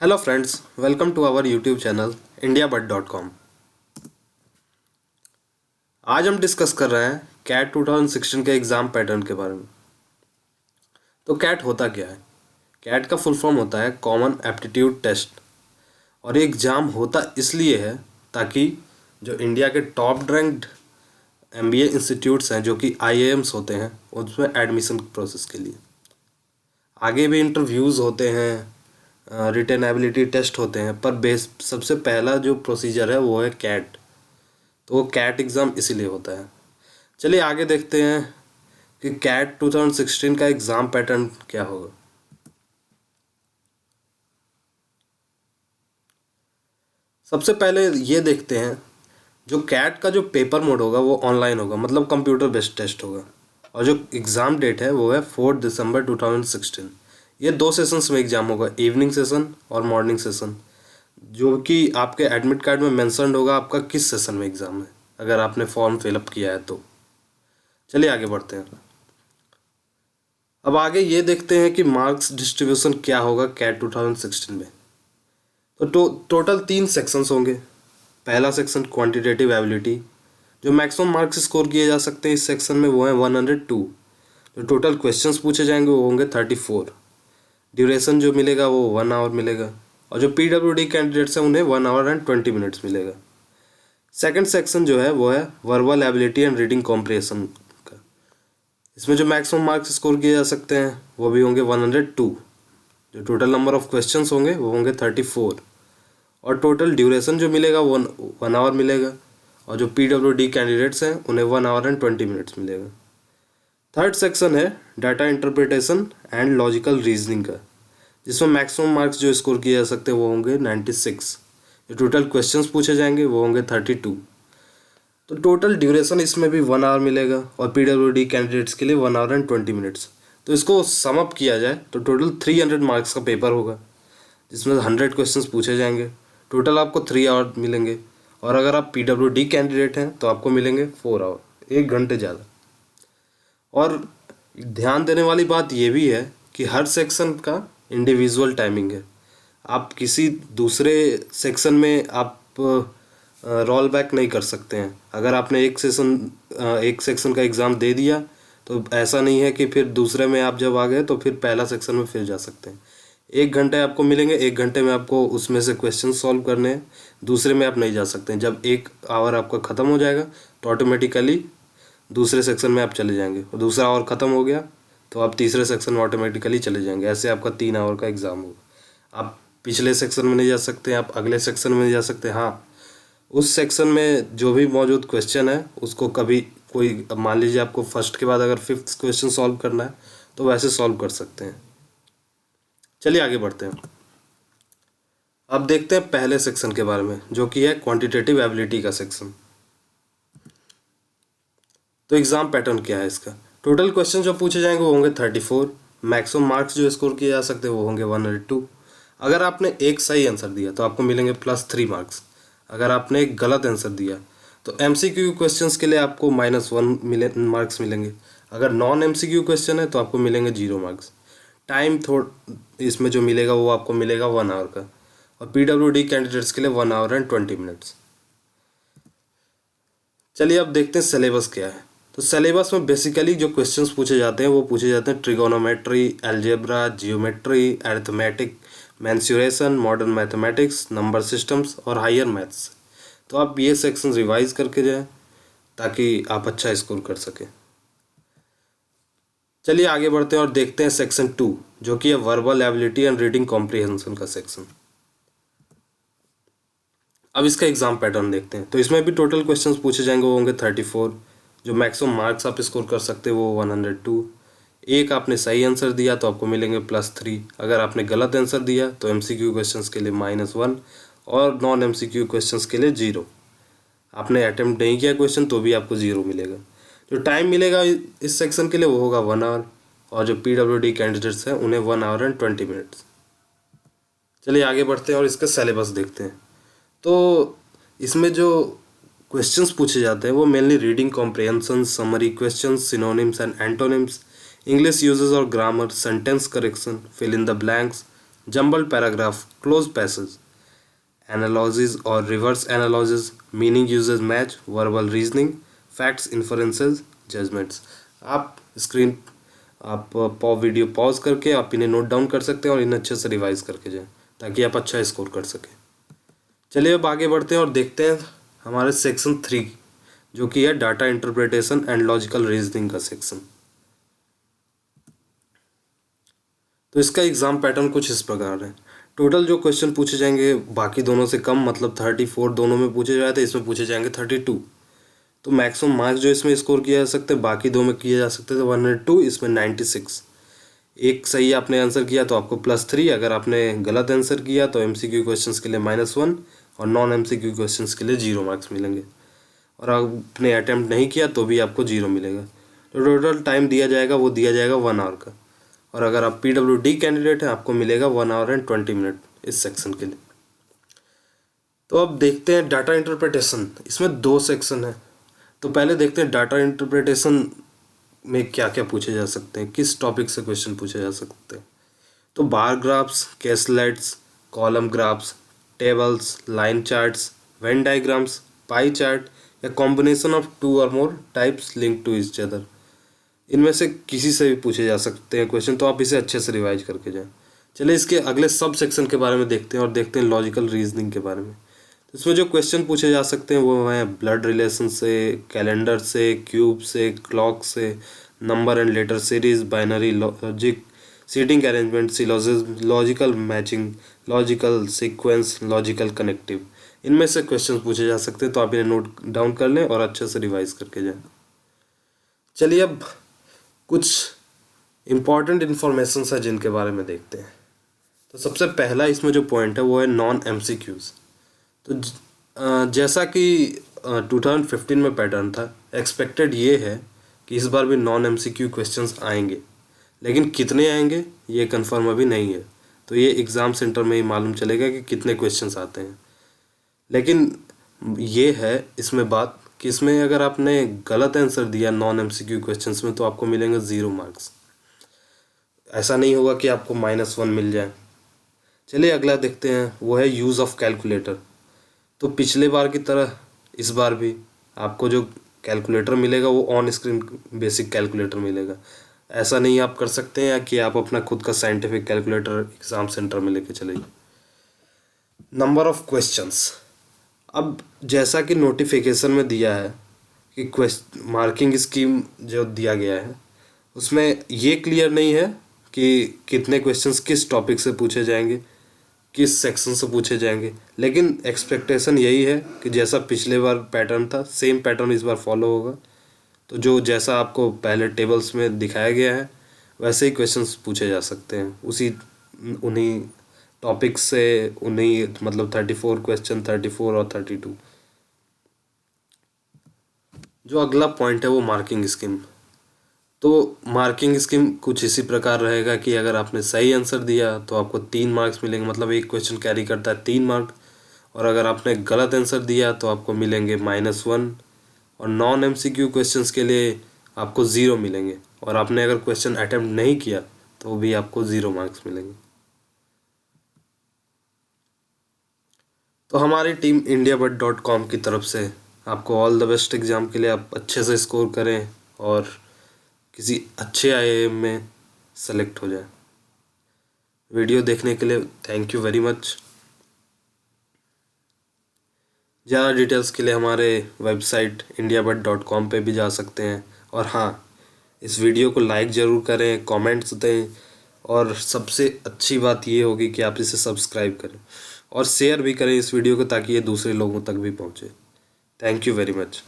Hello friends, welcome to our YouTube channel indiabud.com। आज हम discuss कर रहे हैं कैट 2016 के एग्ज़ाम पैटर्न के बारे में। तो कैट होता क्या है? कैट का फुल फॉर्म होता है कॉमन एप्टीट्यूड टेस्ट, और ये एग्ज़ाम होता इसलिए है ताकि जो इंडिया के टॉप रैंक्ड MBA इंस्टीट्यूट्स हैं जो कि IIMs होते हैं उसमें एडमिशन प्रोसेस के लिए आगे भी इंटरव्यूज़ होते हैं, रिटन एबिलिटी टेस्ट होते हैं, पर बेस सबसे पहला जो प्रोसीजर है वो है कैट। तो वो कैट एग्ज़ाम इसीलिए होता है। चलिए आगे देखते हैं कि कैट 2016 का एग्ज़ाम पैटर्न क्या होगा। सबसे पहले ये देखते हैं, जो कैट का जो पेपर मोड होगा वो ऑनलाइन होगा, मतलब कंप्यूटर बेस्ड टेस्ट होगा, और जो एग्ज़ाम डेट है वो है 4 दिसंबर 2016। ये 2 सेशंस में एग्ज़ाम होगा, इवनिंग सेशन और मॉर्निंग सेशन, जो कि आपके एडमिट कार्ड में मेंशन्ड होगा आपका किस सेशन में एग्ज़ाम है, अगर आपने फॉर्म फिलअप किया है तो। चलिए आगे बढ़ते हैं। अब आगे ये देखते हैं कि मार्क्स डिस्ट्रीब्यूशन क्या होगा कैट 2016 में। तो टोटल 3 सेक्शंस होंगे। पहला सेक्शन क्वांटिटेटिव एबिलिटी, जो मैक्सिमम मार्क्स स्कोर किए जा सकते हैं इस सेक्शन में वो है 102। जो टोटल क्वेश्चंस पूछे जाएंगे वो होंगे 34। ड्यूरेशन जो मिलेगा वो 1 आवर मिलेगा, और जो PWD कैंडिडेट्स हैं उन्हें 1 आवर एंड 20 मिनट्स मिलेगा। सेकंड सेक्शन जो है वो है verbal ability and reading comprehension का। इसमें जो मैक्सिमम मार्क्स स्कोर किए जा सकते हैं वो भी होंगे 102। जो टोटल नंबर ऑफ क्वेश्चंस होंगे वो होंगे 34, और टोटल ड्यूरेशन जो मिलेगा वो 1 आवर मिलेगा, और जो PWD कैंडिडेट्स हैं उन्हें 1 आवर एंड 20 मिनट्स मिलेगा। थर्ड सेक्शन है data interpretation and logical reasoning का, जिसमें मैक्सिमम मार्क्स जो स्कोर किए जा सकते हैं वो होंगे 96। जो टोटल क्वेश्चंस पूछे जाएंगे वो होंगे 32। तो टोटल ड्यूरेशन इसमें भी 1 आवर मिलेगा, और PWD कैंडिडेट्स के लिए 1 आवर एंड 20 मिनट्स। तो इसको सम अप किया जाए तो टोटल 300 मार्क्स का पेपर होगा, जिसमें 100 क्वेश्चंस पूछे जाएंगे। टोटल आपको 3 आवर मिलेंगे, और अगर आप PWD कैंडिडेट हैं तो आपको मिलेंगे 4 आवर, 1 घंटे ज़्यादा। और ध्यान देने वाली बात ये भी है कि हर सेक्शन का इंडिविजुअल टाइमिंग है। आप किसी दूसरे सेक्शन में आप रोल बैक नहीं कर सकते हैं। अगर आपने एक सेक्शन का एग्ज़ाम दे दिया तो ऐसा नहीं है कि फिर दूसरे में आप जब आ गए तो फिर पहला सेक्शन में फिर जा सकते हैं। 1 घंटे आपको मिलेंगे, 1 घंटे में आपको उसमें से क्वेश्चन सॉल्व करने हैं, दूसरे में आप नहीं जा सकते हैं। जब 1 आवर आपका ख़त्म हो जाएगा तो ऑटोमेटिकली दूसरे सेक्शन में आप चले जाएंगे, और दूसरा आवर ख़त्म हो गया तो आप तीसरे सेक्शन में ऑटोमेटिकली चले जाएंगे। ऐसे आपका 3 आवर का एग्ज़ाम होगा। आप पिछले सेक्शन में नहीं जा सकते, आप अगले सेक्शन में नहीं जा सकते। हाँ, उस सेक्शन में जो भी मौजूद क्वेश्चन है उसको कभी कोई, मान लीजिए आपको फर्स्ट के बाद अगर 5th क्वेश्चन सॉल्व करना है तो वैसे सॉल्व कर सकते हैं। चलिए आगे बढ़ते हैं। अब देखते हैं पहले सेक्शन के बारे में, जो कि है क्वांटिटेटिव एबिलिटी का सेक्शन। तो एग्ज़ाम पैटर्न क्या है इसका? टोटल क्वेश्चन जो पूछे जाएंगे वो होंगे 34। मैक्सिमम मार्क्स जो स्कोर किए जा सकते हैं वो होंगे 102। अगर आपने एक सही आंसर दिया तो आपको मिलेंगे +3 मार्क्स। अगर आपने एक गलत आंसर दिया तो MCQ क्वेश्चंस के लिए आपको -1 मार्क्स मिलेंगे। अगर नॉन MCQ क्वेश्चन है तो आपको मिलेंगे 0 मार्क्स। टाइम इसमें जो मिलेगा वो आपको मिलेगा 1 आवर का, और PWD कैंडिडेट्स के लिए 1 आवर एंड 20 मिनट्स। चलिए अब देखते हैं सिलेबस क्या है। तो सिलेबस में बेसिकली जो क्वेश्चंस पूछे जाते हैं वो पूछे जाते हैं trigonometry, algebra, geometry, arithmetic, mensuration, modern mathematics, number systems और हायर मैथ्स। तो आप ये सेक्शन रिवाइज करके जाएं ताकि आप अच्छा स्कोर कर सकें। चलिए आगे बढ़ते हैं और देखते हैं सेक्शन 2, जो कि है verbal ability and reading comprehension का सेक्शन। अब इसका एग्जाम पैटर्न देखते हैं। तो इसमें भी टोटल क्वेश्चंस पूछे जाएंगे वो होंगे 34। जो मैक्सिमम मार्क्स आप स्कोर कर सकते हैं वो 102। एक आपने सही आंसर दिया तो आपको मिलेंगे +3। अगर आपने गलत आंसर दिया तो MCQ क्वेश्चंस के लिए -1 और नॉन MCQ क्वेश्चंस के लिए 0। आपने अटेम्प्ट नहीं किया क्वेश्चन तो भी आपको 0 मिलेगा। जो टाइम मिलेगा इस सेक्शन के लिए वो होगा 1 आवर, और जो PWD कैंडिडेट्स हैं उन्हें 1 आवर एंड 20 मिनट्स। चलिए आगे बढ़ते हैं और इसका सिलेबस देखते हैं। तो इसमें जो क्वेश्चंस पूछे जाते हैं वो mainly reading comprehension, summary questions, synonyms and antonyms, English usages और grammar, sentence correction, fill in the blanks, jumbled paragraph, closed passage, analogies or reverse analogies, meaning uses match, verbal reasoning, facts, inferences, judgments. आप screen आप video pause करके आप इन्हें note down कर सकते हैं और इन्हें अच्छे से रिवाइज करके जाएं ताकि आप अच्छा स्कोर कर सकें। चलिए अब आगे बढ़ते हैं और देखते हैं हमारे सेक्शन 3 जो कि है data interpretation and logical reasoning का सेक्शन। तो इसका एग्जाम पैटर्न कुछ इस प्रकार है। टोटल जो क्वेश्चन पूछे जाएंगे बाकी दोनों से कम, मतलब 34 दोनों में पूछे जाए थे, इसमें पूछे जाएंगे 32। तो मैक्सिमम मार्क्स जो इसमें स्कोर किया जा सकते हैं बाकी दो में किए जा सकते थे 102, इसमें 96। एक सही आपने आंसर किया तो आपको +3, अगर आपने गलत आंसर किया तो MCQ क्वेश्चंस के लिए -1 और नॉन MCQ क्वेश्चंस के लिए 0 मार्क्स मिलेंगे। और आपने अटैम्प्ट नहीं किया तो भी आपको 0 मिलेगा। तो टोटल टाइम दिया जाएगा वो दिया जाएगा 1 आवर का। और अगर आप PWD कैंडिडेट हैं आपको मिलेगा 1 आवर एंड 20 मिनट इस सेक्शन के लिए। तो अब देखते हैं डाटा इंटरप्रिटेशन, इसमें 2 सेक्शन है। तो पहले देखते हैं डाटा इंटरप्रिटेशन में क्या क्या पूछे जा सकते हैं, किस टॉपिक से क्वेश्चन पूछे जा सकते हैं। तो bar graphs, case slides, column graphs, tables, line charts, Venn diagrams, pie chart या कॉम्बिनेशन ऑफ 2 और more types link to each other, इनमें से किसी से भी पूछे जा सकते हैं क्वेश्चन। तो आप इसे अच्छे से रिवाइज करके जाएं। चलिए इसके अगले सब सेक्शन के बारे में देखते हैं और देखते हैं लॉजिकल रीजनिंग के बारे में। तो इसमें जो क्वेश्चन पूछे जा सकते हैं वो हैं ब्लड रिलेशन से, कैलेंडर से, क्यूब से, क्लॉक से, number and letter series, binary logic, seating arrangement, syllogism, logical matching, logical sequence, logical connective, इनमें से क्वेश्चन पूछे जा सकते हैं। तो आप इन्हें नोट डाउन कर लें और अच्छे से रिवाइज करके जाएं। चलिए अब कुछ इम्पॉर्टेंट इन्फॉर्मेशन है जिनके बारे में देखते हैं। तो सबसे पहला इसमें जो पॉइंट है वो है नॉन MCQs। तो जैसा कि 2015 में पैटर्न था, एक्सपेक्टेड ये है कि इस बार भी नॉन MCQ क्वेश्चंस आएंगे, लेकिन कितने आएंगे ये कंफर्म अभी नहीं है। तो ये एग्ज़ाम सेंटर में ही मालूम चलेगा कि कितने क्वेश्चंस आते हैं। लेकिन ये है इसमें बात कि इसमें अगर आपने गलत आंसर दिया नॉन MCQ क्वेश्चंस में तो आपको मिलेंगे 0 मार्क्स। ऐसा नहीं होगा कि आपको -1 मिल जाए। चलिए अगला देखते हैं, वो है यूज़ ऑफ कैलकुलेटर। तो पिछले बार की तरह इस बार भी आपको जो कैलकुलेटर मिलेगा वो ऑन स्क्रीन बेसिक कैलकुलेटर मिलेगा। ऐसा नहीं आप कर सकते हैं कि आप अपना खुद का साइंटिफिक कैलकुलेटर एग्ज़ाम सेंटर में लेके चले। नंबर ऑफ क्वेश्चंस, अब जैसा कि नोटिफिकेशन में दिया है कि मार्किंग स्कीम जो दिया गया है उसमें ये क्लियर नहीं है कि कितने क्वेश्चंस किस टॉपिक से पूछे जाएंगे, किस सेक्शन से पूछे जाएंगे। लेकिन एक्सपेक्टेशन यही है कि जैसा पिछले बार पैटर्न था सेम पैटर्न इस बार फॉलो होगा। तो जो जैसा आपको पहले टेबल्स में दिखाया गया है वैसे ही क्वेश्चंस पूछे जा सकते हैं उन्हीं टॉपिक्स से, उन्हीं मतलब 34 क्वेश्चन, 34 और 32। जो अगला पॉइंट है वो मार्किंग स्कीम। तो मार्किंग स्कीम कुछ इसी प्रकार रहेगा कि अगर आपने सही आंसर दिया तो आपको 3 मार्क्स मिलेंगे, मतलब एक क्वेश्चन कैरी करता है 3 मार्क। और अगर आपने गलत आंसर दिया तो आपको मिलेंगे -1। और नॉन MCQ क्वेश्चंस के लिए आपको 0 मिलेंगे। और आपने अगर क्वेश्चन अटेम्प्ट नहीं किया तो भी आपको 0 मार्क्स मिलेंगे। तो हमारी टीम indiabud.com की तरफ से आपको ऑल द बेस्ट एग्ज़ाम के लिए। आप अच्छे से स्कोर करें और किसी अच्छे IIM में सेलेक्ट हो जाए। वीडियो देखने के लिए थैंक यू वेरी मच। ज़्यादा डिटेल्स के लिए हमारे वेबसाइट indiabud.com पे भी जा सकते हैं। और हाँ, इस वीडियो को लाइक ज़रूर करें, कमेंट्स दें और सबसे अच्छी बात ये होगी कि आप इसे सब्सक्राइब करें और शेयर भी करें इस वीडियो को ताकि ये दूसरे लोगों तक भी पहुँचे। Thank you very much.